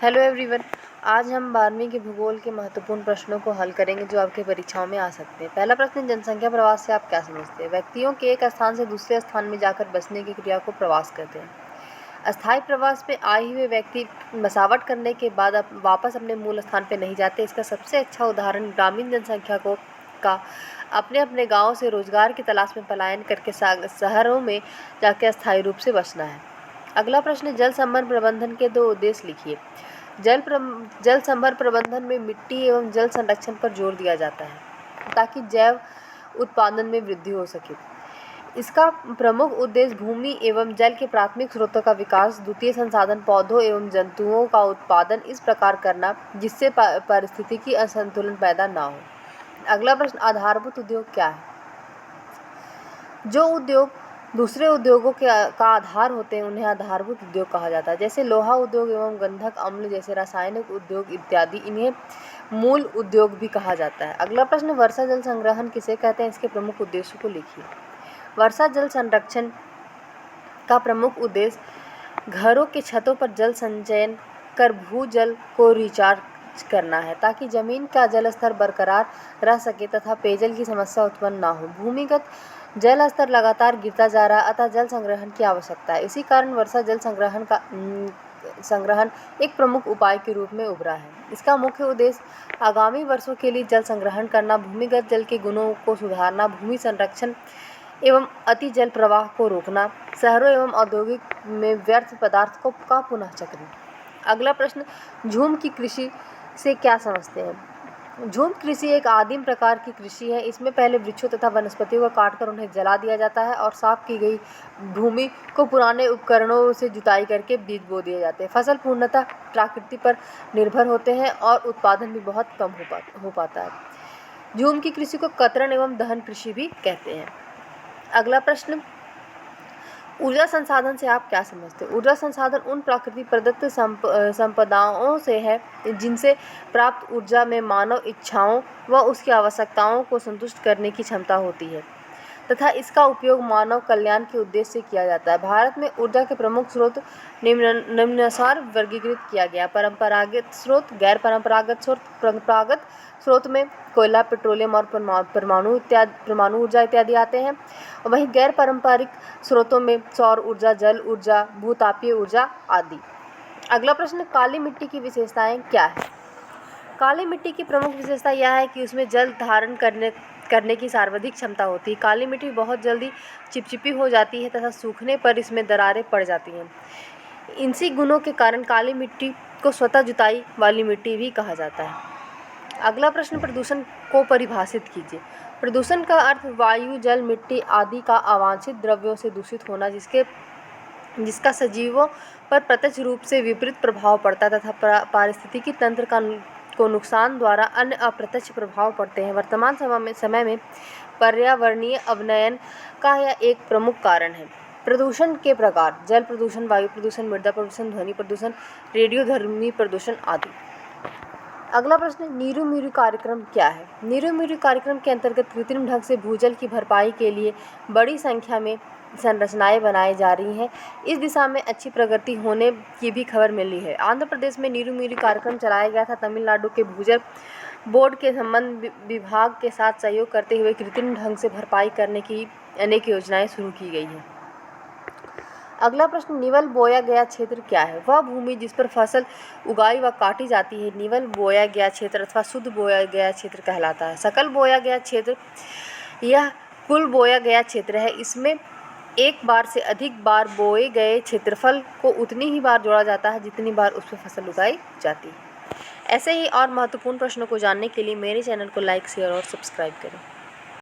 Hello everyone. आज हम 12वीं के भूगोल के महत्वपूर्ण प्रश्नों को हल करेंगे जो आपके परीक्षाओं में आ सकते हैं। पहला प्रश्न, जनसंख्या प्रवास से आप क्या समझते हैं? व्यक्तियों के एक स्थान से दूसरे स्थान में जाकर बसने की क्रिया को प्रवास कहते हैं। अस्थायी प्रवास में आए हुए व्यक्ति बसावट करने के बाद वापस अपने मूल स्थान पर नहीं जाते। इसका सबसे अच्छा उदाहरण ग्रामीण जनसंख्या का अपने अपने गाँव से रोजगार की तलाश में पलायन करके शहरों में जाकर अस्थायी रूप से बसना है। अगला प्रश्न, जल संभरण प्रबंधन के 2 उद्देश्य लिखिए। जल संभरण प्रबंधन में मिट्टी एवं जल संरक्षण पर जोर दिया जाता है ताकि जैव उत्पादन में वृद्धि हो सके। इसका प्रमुख उद्देश्य भूमि एवं जल के प्राथमिक स्रोतों का विकास, द्वितीय संसाधन पौधों एवं जंतुओं का उत्पादन इस प्रकार करना जिससे पारिस्थितिकी असंतुलन पैदा ना हो। अगला प्रश्न, आधारभूत उद्योग क्या है? जो उद्योग दूसरे उद्योगों का आधार होते हैं उन्हें आधारभूत उद्योग कहा जाता है। जैसे लोहा उद्योग एवं गंधक अम्ल जैसे रासायनिक उद्योग इत्यादि, इन्हें मूल उद्योग भी कहा जाता है। अगला प्रश्न, वर्षा जल संग्रहण किसे कहते हैं? इसके प्रमुख उद्देश्यों को लिखिए। वर्षा जल संरक्षण का प्रमुख उद्देश्य घरों के छतों पर जल संचयन कर भूजल को रिचार्ज करना है ताकि जमीन का जल स्तर बरकरार रह सके तथा पेयजल की समस्या उत्पन्न ना हो। भूमिगत जल स्तर लगातार गिरता जा रहा है अतः जल संग्रहण की आवश्यकता है। इसी कारण वर्षा जल संग्रहण एक प्रमुख उपाय के रूप में उभरा है। इसका मुख्य उद्देश्य आगामी वर्षों के लिए जल संग्रहण करना, भूमिगत जल के गुणों को सुधारना, भूमि संरक्षण एवं अति जल प्रवाह को रोकना, शहरों एवं औद्योगिक में व्यर्थ पदार्थ का पुनः चक्रण। अगला प्रश्न, झूम की कृषि से क्या समझते हैं? झूम कृषि एक आदिम प्रकार की कृषि है। इसमें पहले वृक्षों तथा वनस्पतियों को काटकर उन्हें जला दिया जाता है और साफ की गई भूमि को पुराने उपकरणों से जुताई करके बीज बो दिए जाते हैं। फसल पूर्णतः प्रकृति पर निर्भर होते हैं और उत्पादन भी बहुत कम हो पाता है। झूम की कृषि को कतरन एवं दहन कृषि भी कहते हैं। अगला प्रश्न, ऊर्जा संसाधन से आप क्या समझते हैं? ऊर्जा संसाधन उन प्राकृतिक प्रदत्त संपदाओं से है जिनसे प्राप्त ऊर्जा में मानव इच्छाओं व उसकी आवश्यकताओं को संतुष्ट करने की क्षमता होती है तथा इसका उपयोग मानव कल्याण के उद्देश्य से किया जाता है। भारत में ऊर्जा के प्रमुख स्रोत निम्नानुसार वर्गीकृत किया गया। परंपरागत स्रोत, गैर परंपरागत स्रोत। परंपरागत स्रोत में कोयला, पेट्रोलियम और परमाणु ऊर्जा इत्यादि आते हैं। वहीं गैर पारंपरिक स्रोतों में सौर ऊर्जा, जल ऊर्जा, भूतापीय ऊर्जा आदि। अगला प्रश्न, काली मिट्टी की विशेषताएं क्या है? काली मिट्टी की प्रमुख विशेषता यह है कि उसमें जल धारण करने की सर्वाधिक क्षमता होती है। काली मिट्टी बहुत जल्दी चिपचिपी हो जाती है तथा सूखने पर इसमें दरारें पड़ जाती हैं। इन्हीं गुणों के कारण काली मिट्टी को स्वतः जुताई वाली मिट्टी भी कहा जाता है। अगला प्रश्न, प्रदूषण को परिभाषित कीजिए। प्रदूषण का अर्थ वायु, जल, मिट्टी आदि का अवांछित द्रव्यों से दूषित होना जिसका सजीवों पर प्रत्यक्ष रूप से विपरीत प्रभाव पड़ता है तथा पारिस्थितिकी तंत्र को नुकसान द्वारा अन्य अप्रत्यक्ष प्रभाव पड़ते हैं। वर्तमान समय में पर्यावरणीय अवनयन का यह एक प्रमुख कारण है। प्रदूषण के प्रकार, जल प्रदूषण, वायु प्रदूषण, मृदा प्रदूषण, ध्वनि प्रदूषण, रेडियोधर्मी प्रदूषण आदि। अगला प्रश्न, नीरू मीरू कार्यक्रम क्या है? नीरू मीरू कार्यक्रम के अंतर्गत कृत्रिम ढंग से भूजल की भरपाई के लिए बड़ी संख्या में संरचनाएं बनाई जा रही हैं। इस दिशा में अच्छी प्रगति होने की भी खबर मिली है। आंध्र प्रदेश में नीरू मीरू कार्यक्रम चलाया गया था। तमिलनाडु के भूजल बोर्ड के संबंध विभाग के साथ सहयोग करते हुए कृत्रिम ढंग से भरपाई करने की अनेक योजनाएं शुरू की गई हैं। अगला प्रश्न, निवल बोया गया क्षेत्र क्या है? वह भूमि जिस पर फसल उगाई व काटी जाती है निवल बोया गया क्षेत्र अथवा शुद्ध बोया गया क्षेत्र कहलाता है। सकल बोया गया क्षेत्र यह कुल बोया गया क्षेत्र है। इसमें एक बार से अधिक बार बोए गए क्षेत्रफल को उतनी ही बार जोड़ा जाता है जितनी बार उस पर फसल उगाई जाती है। ऐसे ही और महत्वपूर्ण प्रश्नों को जानने के लिए मेरे चैनल को लाइक, शेयर और सब्सक्राइब करें।